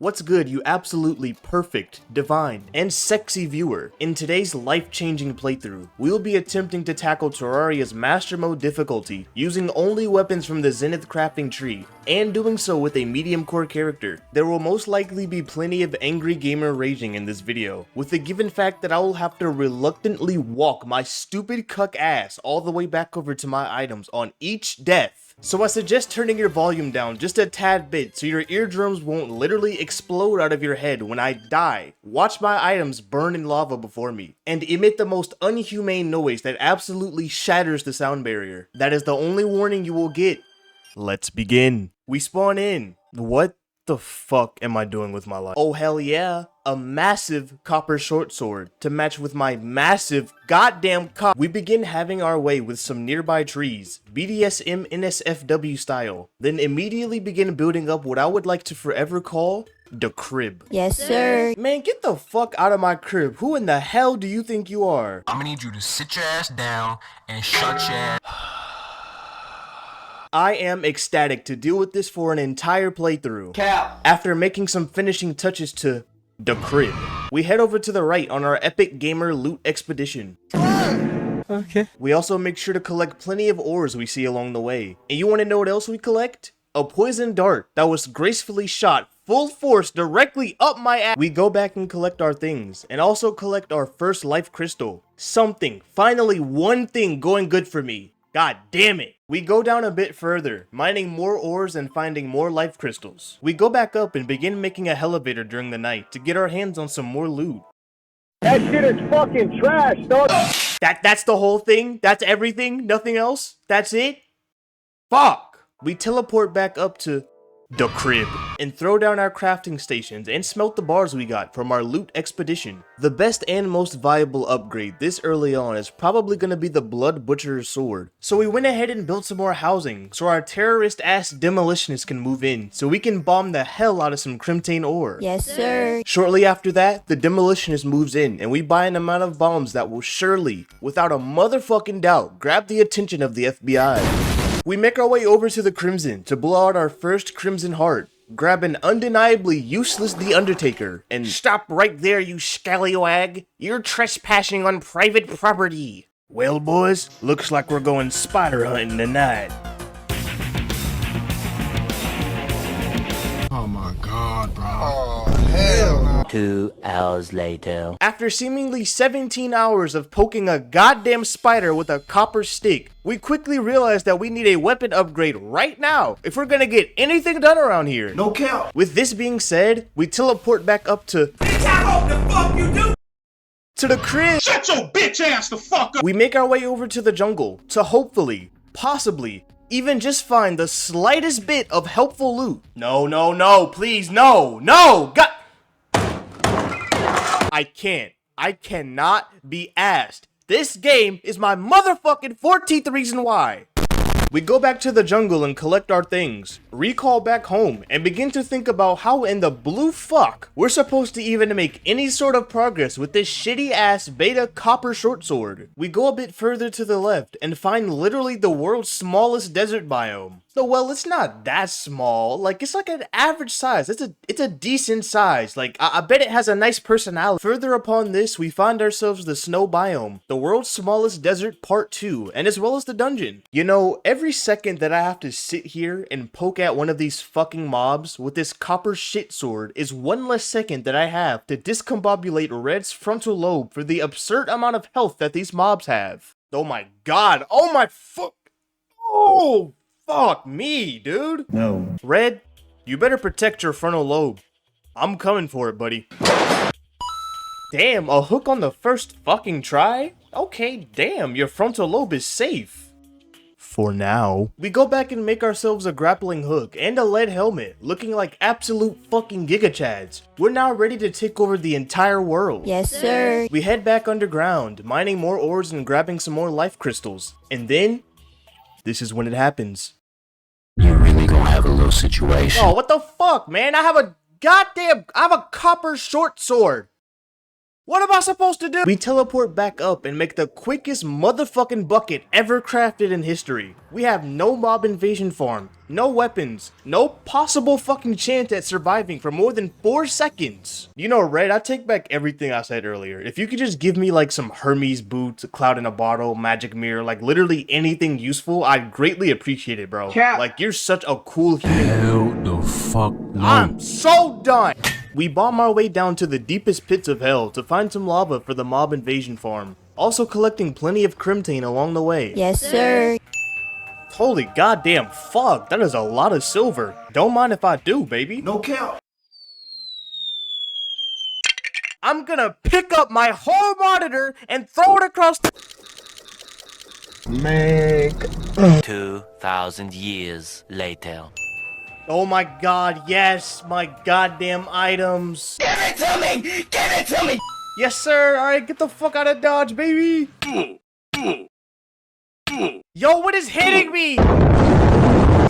What's good, you absolutely perfect, divine, and sexy viewer? In today's life-changing playthrough, we will be attempting to tackle Terraria's Master Mode difficulty using only weapons from the ZENITH crafting tree, and doing so with a medium core character. There will most likely be plenty of angry gamer raging in this video, with the given fact that I will have to reluctantly walk my stupid cuck ass all the way back over to my items on each death. So I suggest turning your volume down just a tad bit so your eardrums won't literally explode out of your head when I die. Watch my items burn in lava before me, and emit the most unhumane noise that absolutely shatters the sound barrier. That is the only warning you will get. Let's begin. We spawn in. What the fuck am I doing with my life? Oh hell yeah, a massive copper short sword to match with my massive goddamn cop. We begin having our way with some nearby trees, BDSM NSFW style, then immediately begin building up what I would like to forever call the crib. Yes, sir. Man, get the fuck out of my crib. Who in the hell do you think you are? I'm gonna need you to sit your ass down and shut your ass. I am ecstatic to deal with this for an entire playthrough. Cap. After making some finishing touches to the crib, we head over to the right on our epic gamer loot expedition. Okay. We also make sure to collect plenty of ores we see along the way. And you want to know what else we collect? A poison dart that was gracefully shot full force directly up my ass. We go back and collect our things, and also collect our first life crystal. Something, finally one thing going good for me. God damn it. We go down a bit further, mining more ores and finding more life crystals. We go back up and begin making a elevator during the night to get our hands on some more loot. That shit is fucking trash, dog. That's the whole thing? That's everything? Nothing else? That's it? Fuck! We teleport back up to the crib and throw down our crafting stations and smelt the bars we got from our loot expedition. The best and most viable upgrade this early on is probably gonna be the Blood Butcher's sword. So we went ahead and built some more housing so our terrorist ass demolitionists can move in so we can bomb the hell out of some Crimtane ore. Yes, sir. Shortly after that, the demolitionist moves in and we buy an amount of bombs that will surely, without a motherfucking doubt, grab the attention of the FBI. We make our way over to the Crimson to blow out our first Crimson Heart, grab an undeniably useless The Undertaker, and stop right there, you scallywag! You're trespassing on private property! Well boys, looks like we're going spider hunting tonight. Oh my god, bro. Oh, hell no. 2 hours later. After seemingly 17 hours of poking a goddamn spider with a copper stick, we quickly realized that we need a weapon upgrade right now if we're gonna get anything done around here. No cap. With this being said, we teleport back up to Bitch, I hope the fuck you do. to the crib. Shut your bitch ass the fuck up. We make our way over to the jungle to hopefully, possibly, even just find the slightest bit of helpful loot. No, please, no, God. I cannot be asked. This game is my motherfucking 14th reason why. We go back to the jungle and collect our things, recall back home, and begin to think about how in the blue fuck we're supposed to even make any sort of progress with this shitty ass beta copper short sword. We go a bit further to the left and find literally the world's smallest desert biome. So, well, it's not that small. Like, it's like an average size. It's a decent size. Like, I bet it has a nice personality. Further upon this, we find ourselves the snow biome, the world's smallest desert part 2, and as well as the dungeon. You know, every second that I have to sit here and poke at one of these fucking mobs with this copper shit sword is one less second that I have to discombobulate Red's frontal lobe for the absurd amount of health that these mobs have. Oh my god. Oh my fuck. Oh! Fuck me, dude. No. Red, you better protect your frontal lobe. I'm coming for it, buddy. Damn, a hook on the first fucking try? Okay, damn, your frontal lobe is safe. For now. We go back and make ourselves a grappling hook and a lead helmet, looking like absolute fucking gigachads. We're now ready to take over the entire world. Yes, sir. We head back underground, mining more ores and grabbing some more life crystals. And then, this is when it happens. You really gonna have a little situation. Oh, what the fuck, man? I have a copper short sword. What am I supposed to do? We teleport back up and make the quickest motherfucking bucket ever crafted in history. We have no mob invasion farm, no weapons, no possible fucking chance at surviving for more than 4 seconds. You know, Red, I take back everything I said earlier. If you could just give me like some Hermes boots, a cloud in a bottle, magic mirror, like literally anything useful, I'd greatly appreciate it, bro. Cap. Like, you're such a cool human. Hell the fuck no. I'm so done! We bomb our way down to the deepest pits of hell to find some lava for the mob invasion farm, also collecting plenty of crimtane along the way. Yes, sir. Holy goddamn fuck, that is a lot of silver. Don't mind if I do, baby. No count. I'm gonna pick up my whole monitor and throw it across the— Man. 2,000 years later. Oh my god, yes, my goddamn items. Give it to me! Give it to me! Yes, sir. Alright, get the fuck out of Dodge, baby. Yo, what is hitting me? No,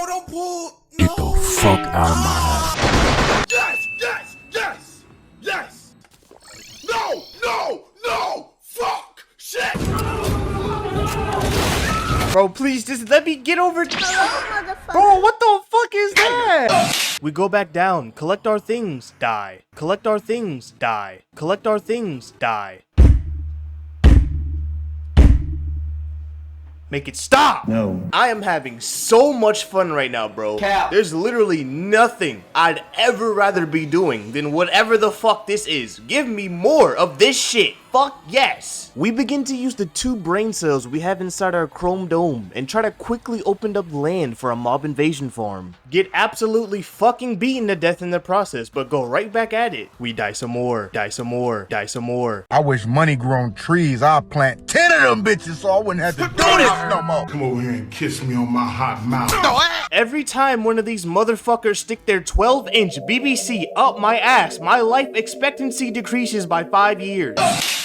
don't pull. Get the fuck out of my house. Yes, yes, yes, yes. No, no, no. Fuck. Shit. Bro, please just let me get over. Bro, what the fuck is that? We go back down, collect our things, die. Collect our things, die. Collect our things, die. Make it stop! No. I am having so much fun right now, bro. Cap. There's literally nothing I'd ever rather be doing than whatever the fuck this is. Give me more of this shit. Fuck yes! We begin to use the 2 brain cells we have inside our chrome dome and try to quickly open up land for a mob invasion farm. Get absolutely fucking beaten to death in the process, but go right back at it. We die some more, die some more, die some more. I wish money grew on trees. I'd plant 10 of them bitches so I wouldn't have to do this no more. Come over here and kiss me on my hot mouth. Every time one of these motherfuckers stick their 12-inch BBC up my ass, my life expectancy decreases by 5 years.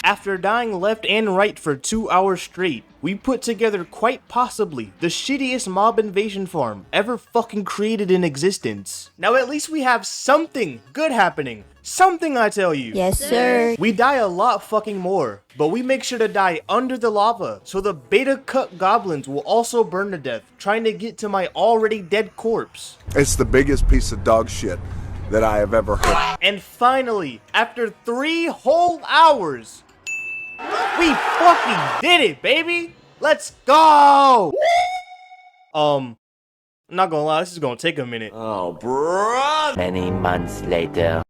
After dying left and right for 2 hours straight, we put together quite possibly the shittiest mob invasion farm ever fucking created in existence. Now at least we have something good happening. Something, I tell you. Yes, sir. We die a lot fucking more, but we make sure to die under the lava, so the beta cut goblins will also burn to death, trying to get to my already dead corpse. It's the biggest piece of dog shit that I have ever heard. And finally, after 3 whole hours, we fucking did it, baby! Let's go! I'm not gonna lie, this is gonna take a minute. Many months later.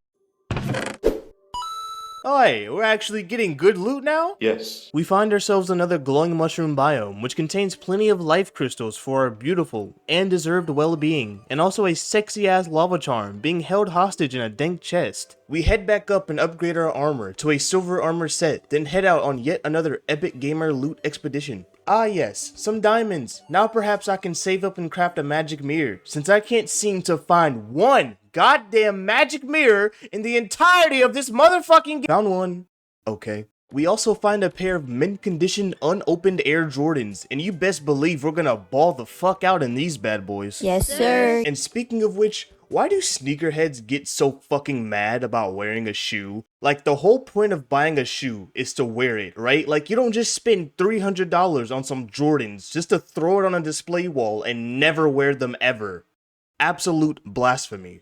Oh, hey, we're actually getting good loot now? Yes. We find ourselves another glowing mushroom biome, which contains plenty of life crystals for our beautiful and deserved well-being, and also a sexy-ass lava charm being held hostage in a dank chest. We head back up and upgrade our armor to a silver armor set, then head out on yet another epic gamer loot expedition. Ah yes, some diamonds. Now perhaps I can save up and craft a magic mirror, since I can't seem to find one goddamn magic mirror in the entirety of this motherfucking game. Found one. Okay. We also find a pair of mint condition unopened Air Jordans, and you best believe we're gonna ball the fuck out in these bad boys. Yes, sir. And speaking of which, why do sneakerheads get so fucking mad about wearing a shoe? Like, the whole point of buying a shoe is to wear it, right? Like, you don't just spend $300 on some Jordans just to throw it on a display wall and never wear them ever. Absolute blasphemy.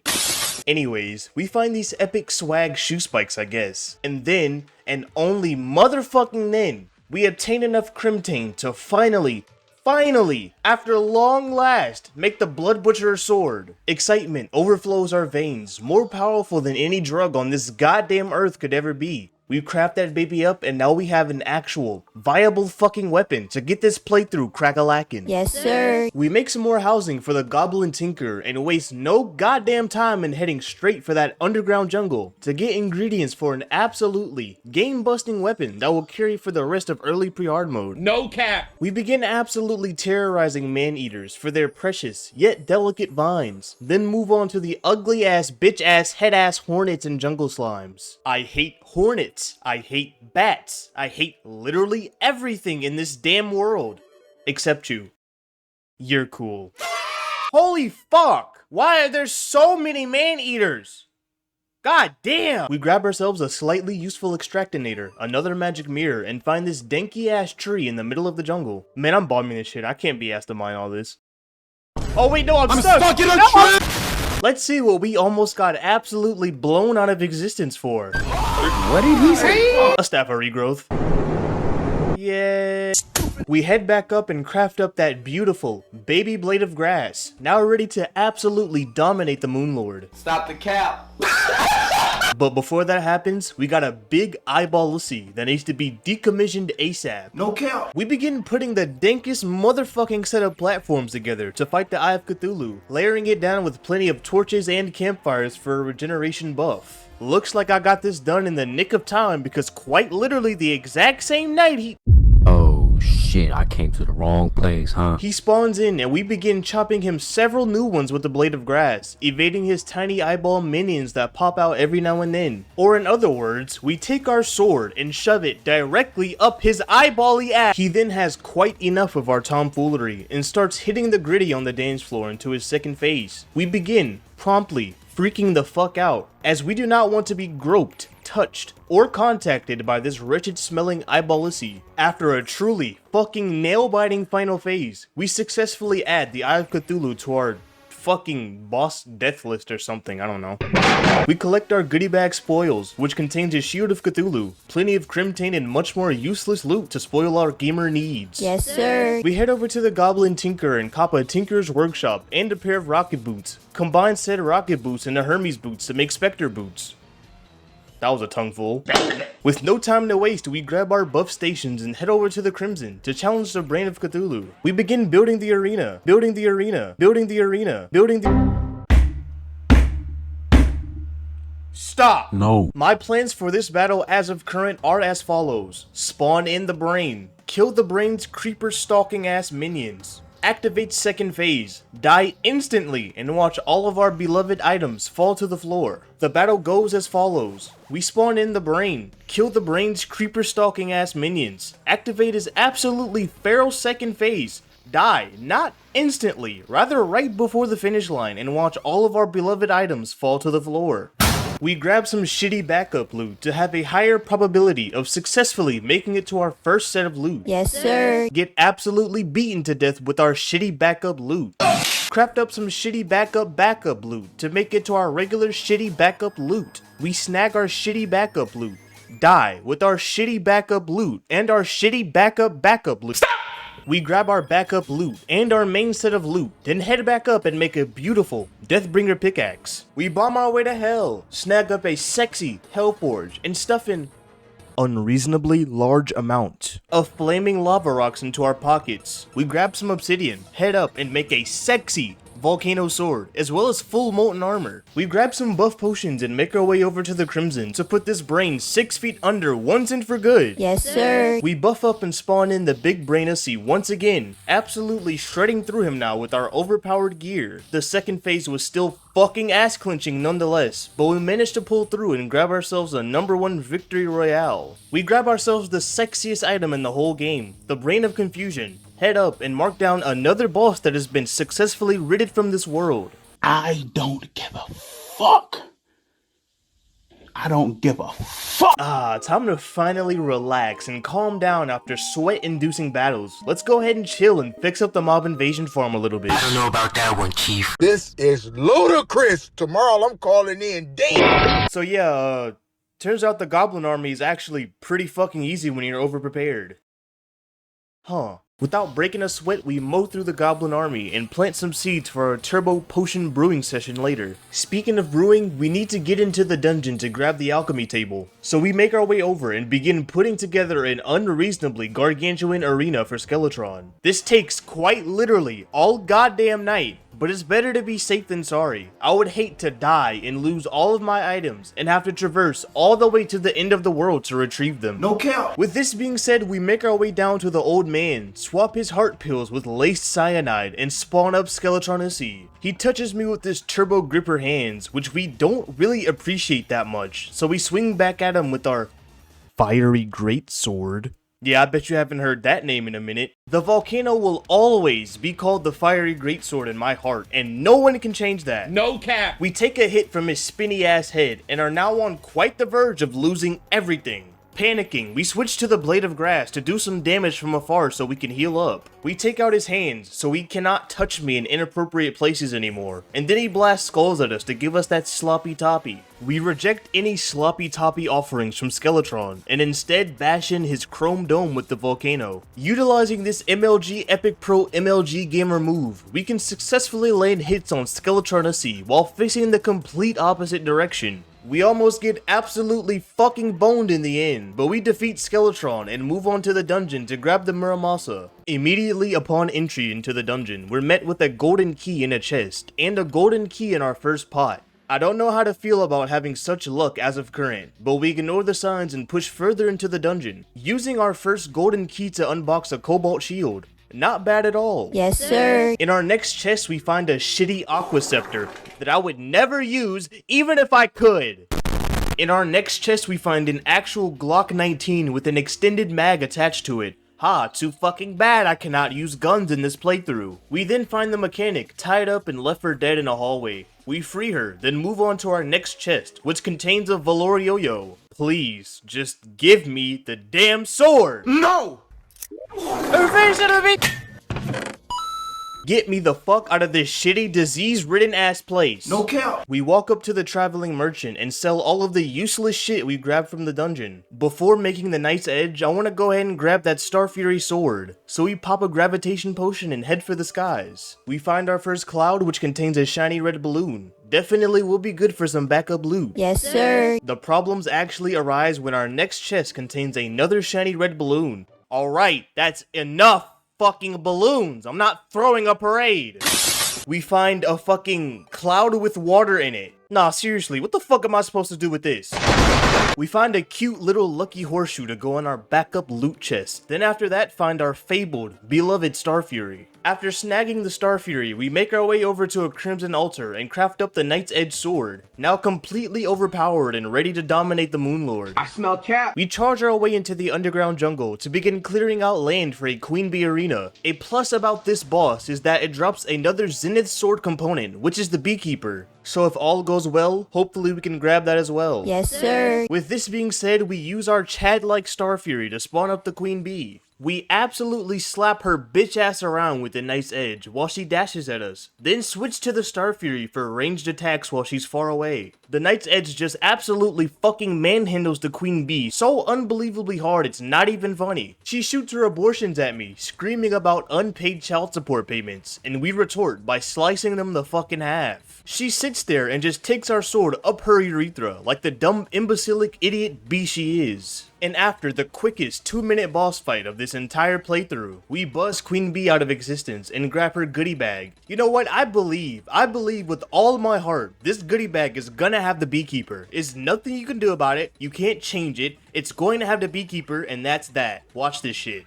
Anyways, we find these epic swag shoe spikes, I guess. And then, and only motherfucking then, we obtain enough crimtane to finally, after long last, make the Blood Butcher sword. Excitement overflows our veins, more powerful than any drug on this goddamn earth could ever be. We craft that baby up and now we have an actual, viable fucking weapon to get this playthrough crack-a-lackin'. Yes, sir. We make some more housing for the Goblin Tinker and waste no goddamn time in heading straight for that underground jungle to get ingredients for an absolutely game-busting weapon that will carry for the rest of early pre-hard mode. No cap. We begin absolutely terrorizing man-eaters for their precious yet delicate vines, then move on to the ugly-ass, bitch-ass, head-ass hornets and jungle slimes. I hate hornets. I hate bats. I hate literally everything in this damn world. Except you. You're cool. Holy fuck! Why are there so many man-eaters? God damn! We grab ourselves a slightly useful extractinator, another magic mirror, and find this danky ass tree in the middle of the jungle. Man, I'm bombing this shit. I can't be asked to mine all this. Oh wait, no, I'm stuck! stuck in a No! Let's see what we almost got absolutely blown out of existence for. What did he say? A staff of regrowth. Yeah. We head back up and craft up that beautiful baby blade of grass, now ready to absolutely dominate the Moon Lord. Stop the cap. But before that happens, we got a big eyeball-ussy that needs to be decommissioned ASAP. No count. We begin putting the dankest motherfucking set of platforms together to fight the Eye of Cthulhu, layering it down with plenty of torches and campfires for a regeneration buff. Looks like I got this done in the nick of time because quite literally the exact same night Oh shit, I came to the wrong place, huh? he spawns in and we begin chopping him several new ones with the blade of grass, evading his tiny eyeball minions that pop out every now and then. Or in other words, we take our sword and shove it directly up his eyeball-y ass. He then has quite enough of our tomfoolery and starts hitting the gritty on the dance floor into his second phase. We begin, promptly, freaking the fuck out, as we do not want to be groped, touched, or contacted by this wretched smelling eyeball-ussy. After a truly fucking nail-biting final phase, we successfully add the Eye of Cthulhu to our fucking boss death list or something, I don't know. We collect our goodie bag spoils, which contains a shield of Cthulhu, plenty of Crimtane, and much more useless loot to spoil our gamer needs. Yes, sir. We head over to the Goblin Tinker and cop a Tinker's Workshop and a pair of rocket boots. Combine said rocket boots into Hermes boots to make Spectre boots. That was a tongueful. With no time to waste, we grab our buff stations and head over to the Crimson to challenge the Brain of Cthulhu. We begin building the arena, building the arena, building the arena, building the... Stop! No. My plans for this battle as of current are as follows. Spawn in the Brain. Kill the Brain's creeper stalking ass minions. Activate second phase, die instantly, and watch all of our beloved items fall to the floor. The battle goes as follows. We spawn in the Brain, kill the Brain's creeper stalking ass minions, activate his absolutely feral second phase, die, not instantly, rather right before the finish line, and watch all of our beloved items fall to the floor. We grab some shitty backup loot to have a higher probability of successfully making it to our first set of loot. Yes, sir. Get absolutely beaten to death with our shitty backup loot. Craft up some shitty backup loot to make it to our regular shitty backup loot. We snag our shitty backup loot, die with our shitty backup loot and our shitty backup loot. We grab our backup loot and our main set of loot, then head back up and make a beautiful Deathbringer pickaxe. We bomb our way to hell, snag up a sexy Hellforge, and stuff in unreasonably large amount of flaming lava rocks into our pockets. We grab some obsidian, head up, and make a sexy volcano sword, as well as full molten armor. We grab some buff potions and make our way over to the Crimson to put this Brain 6 feet under once and for good. Yes, sir. We buff up and spawn in the big Brain-ussy once again, absolutely shredding through him now with our overpowered gear. The second phase was still fucking ass clenching nonetheless, but we managed to pull through and grab ourselves a #1 victory royale. We grab ourselves the sexiest item in the whole game, the Brain of Confusion, head up and mark down another boss that has been successfully ridded from this world. I don't give a fuck. I don't give a fuck. Time to finally relax and calm down after sweat-inducing battles. Let's go ahead and chill and fix up the mob invasion farm a little bit. I don't know about that one, Chief. This is ludicrous. Tomorrow I'm calling in dead. So yeah, turns out the Goblin Army is actually pretty fucking easy when you're overprepared. Huh. Without breaking a sweat, we mow through the Goblin Army and plant some seeds for our turbo potion brewing session later. Speaking of brewing, we need to get into the dungeon to grab the alchemy table. So we make our way over and begin putting together an unreasonably gargantuan arena for Skeletron. This takes quite literally all goddamn night, but it's better to be safe than sorry. I would hate to die and lose all of my items and have to traverse all the way to the end of the world to retrieve them. No count. With this being said, we make our way down to the old man, swap his heart pills with laced cyanide, and spawn up Skeletron-ussy. He touches me with his turbo gripper hands, which we don't really appreciate that much, so we swing back at him with our fiery greatsword. Yeah, I bet you haven't heard that name in a minute. The volcano will always be called the Fiery Greatsword in my heart, and no one can change that. No cap! We take a hit from his spinny ass head and are now on quite the verge of losing everything. Panicking, we switch to the Blade of Grass to do some damage from afar so we can heal up. We take out his hands so he cannot touch me in inappropriate places anymore, and then he blasts skulls at us to give us that sloppy toppy. We reject any sloppy toppy offerings from Skeletron, and instead bash in his chrome dome with the volcano. Utilizing this MLG Epic Pro MLG Gamer move, we can successfully land hits on Skeletron while facing the complete opposite direction. We almost get absolutely fucking boned in the end, but we defeat Skeletron and move on to the dungeon to grab the Muramasa. Immediately upon entry into the dungeon, we're met with a golden key in a chest, and a golden key in our first pot. I don't know how to feel about having such luck as of current, but we ignore the signs and push further into the dungeon, using our first golden key to unbox a cobalt shield. Not bad at all. Yes, sir. In our next chest, we find a shitty Aqua Scepter that I would never use, even if I could. In our next chest, we find an actual Glock 19 with an extended mag attached to it. Ha, too fucking bad I cannot use guns in this playthrough. We then find the mechanic tied up and left for dead in a hallway. We free her, then move on to our next chest, which contains a Valorioyo. Please, just give me the damn sword! No! Get me the fuck out of this shitty, disease-ridden ass place. No cap. We walk up to the traveling merchant and sell all of the useless shit we grabbed from the dungeon. Before making the Night's Edge, I want to go ahead and grab that Star Fury sword. So we pop a gravitation potion and head for the skies. We find our first cloud, which contains a shiny red balloon. Definitely will be good for some backup loot. Yes, sir. The problems actually arise when our next chest contains another shiny red balloon. Alright, that's enough fucking balloons. I'm not throwing a parade. We find a fucking cloud with water in it. Nah, seriously, what the fuck am I supposed to do with this? We find a cute little lucky horseshoe to go in our backup loot chest. Then after that, find our fabled, beloved Star Fury. After snagging the Star Fury, we make our way over to a Crimson Altar and craft up the Knight's Edge sword, now completely overpowered and ready to dominate the Moon Lord. I smell cap. We charge our way into the underground jungle to begin clearing out land for a Queen Bee arena. A plus about this boss is that it drops another Zenith sword component, which is the Beekeeper. So if all goes well, hopefully we can grab that as well. Yes, sir. With this being said, we use our Chad-like Star Fury to spawn up the Queen Bee. We absolutely slap her bitch ass around with the Knight's Edge while she dashes at us, then switch to the Star Fury for ranged attacks while she's far away. The Knight's Edge just absolutely fucking manhandles the Queen Bee so unbelievably hard it's not even funny. She shoots her abortions at me, screaming about unpaid child support payments, and we retort by slicing them the fucking half. She sits there and just takes our sword up her urethra like the dumb imbecilic idiot bee she is. And after the quickest 2-minute boss fight of this entire playthrough, we buzz Queen Bee out of existence and grab her goodie bag. You know what? I believe with all my heart, this goodie bag is gonna have the Beekeeper. There's nothing you can do about it. You can't change it. It's going to have the Beekeeper, and that's that. Watch this shit.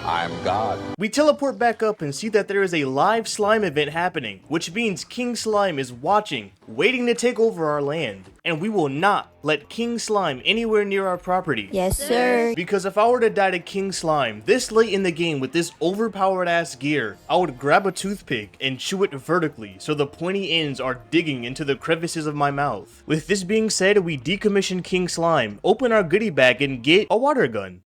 I'm God. We teleport back up and see that there is a live slime event happening, which means King Slime is watching, waiting to take over our land. And we will not let King Slime anywhere near our property. Yes, sir. Because if I were to die to King Slime this late in the game with this overpowered ass gear, I would grab a toothpick and chew it vertically so the pointy ends are digging into the crevices of my mouth. With this being said, we decommission King Slime, open our goodie bag, and get a water gun.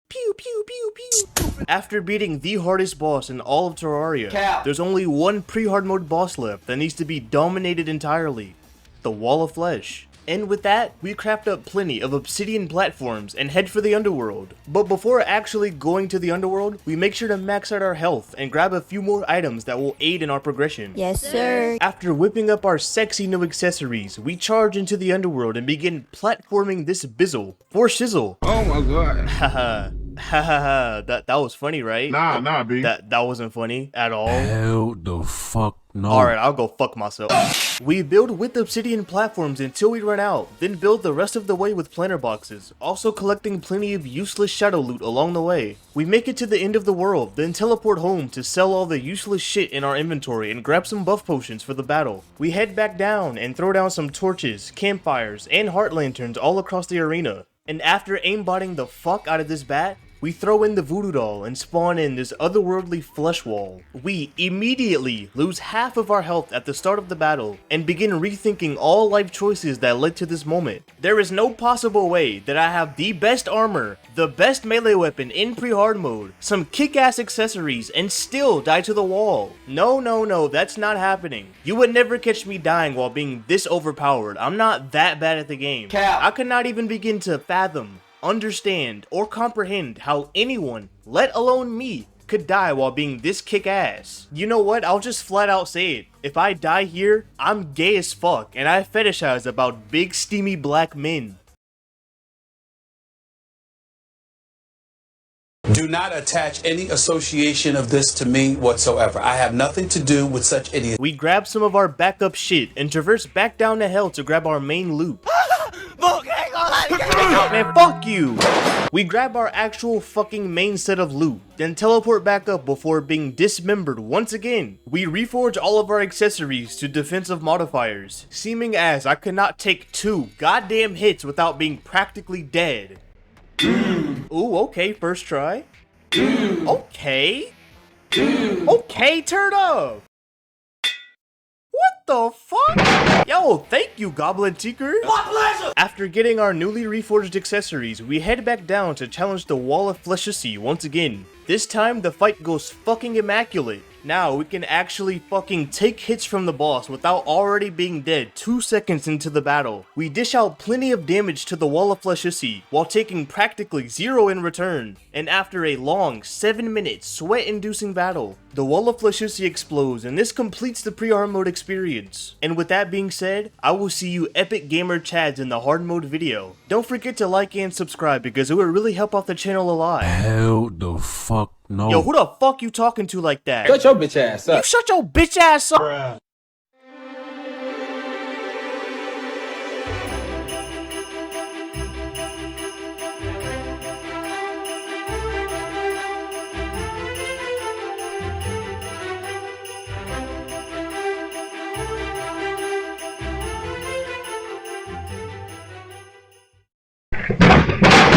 Pew pew pew pew. After beating the hardest boss in all of Terraria, there's only one pre-hard mode boss left that needs to be dominated entirely. The Wall of Flesh. And with that, we craft up plenty of obsidian platforms and head for the underworld. But before actually going to the underworld, we make sure to max out our health and grab a few more items that will aid in our progression. Yes, sir. After whipping up our sexy new accessories, we charge into the underworld and begin platforming this bizzle for shizzle. Oh my god. Haha. Haha. That was funny, right? Nah, B. That wasn't funny at all. Hell the fuck no. Alright, I'll go fuck myself. We build with obsidian platforms until we run out, then build the rest of the way with planter boxes, also collecting plenty of useless shadow loot along the way. We make it to the end of the world, then teleport home to sell all the useless shit in our inventory and grab some buff potions for the battle. We head back down and throw down some torches, campfires, and heart lanterns all across the arena. And after aimbotting the fuck out of this bat, we throw in the voodoo doll and spawn in this otherworldly flesh wall. We immediately lose half of our health at the start of the battle and begin rethinking all life choices that led to this moment. There is no possible way that I have the best armor, the best melee weapon in pre-hard mode, some kick-ass accessories, and still die to the wall. No, that's not happening. You would never catch me dying while being this overpowered. I'm not that bad at the game. I could not even begin to fathom, understand, or comprehend how anyone, let alone me, could die while being this kick-ass. You know what, I'll just flat out say it. If I die here, I'm gay as fuck, and I fetishize about big steamy black men. Do not attach any association of this to me whatsoever. I have nothing to do with such idiots. We grab some of our backup shit and traverse back down to hell to grab our main loot. Man, fuck you! We grab our actual fucking main set of loot, then teleport back up before being dismembered once again. We reforge all of our accessories to defensive modifiers, seeming as I could not take 2 goddamn hits without being practically dead. Ooh, okay, first try. Okay, turn up! What the fuck? Yo, thank you, Goblin Tinker. My pleasure! After getting our newly reforged accessories, we head back down to challenge the Wall of Fleshacy once again. This time, the fight goes fucking immaculate. Now, we can actually fucking take hits from the boss without already being dead 2 seconds into the battle. We dish out plenty of damage to the Wall of Fleshacy while taking practically 0 in return. And after a long 7-minute sweat-inducing battle, the Wall of Fleshacy explodes and this completes the pre-hard mode experience. And with that being said, I will see you epic gamer chads in the hard mode video. Don't forget to like and subscribe because it would really help out the channel a lot. Hell the fuck no. Yo, who the fuck you talking to like that? Shut your bitch ass up. You shut your bitch ass up!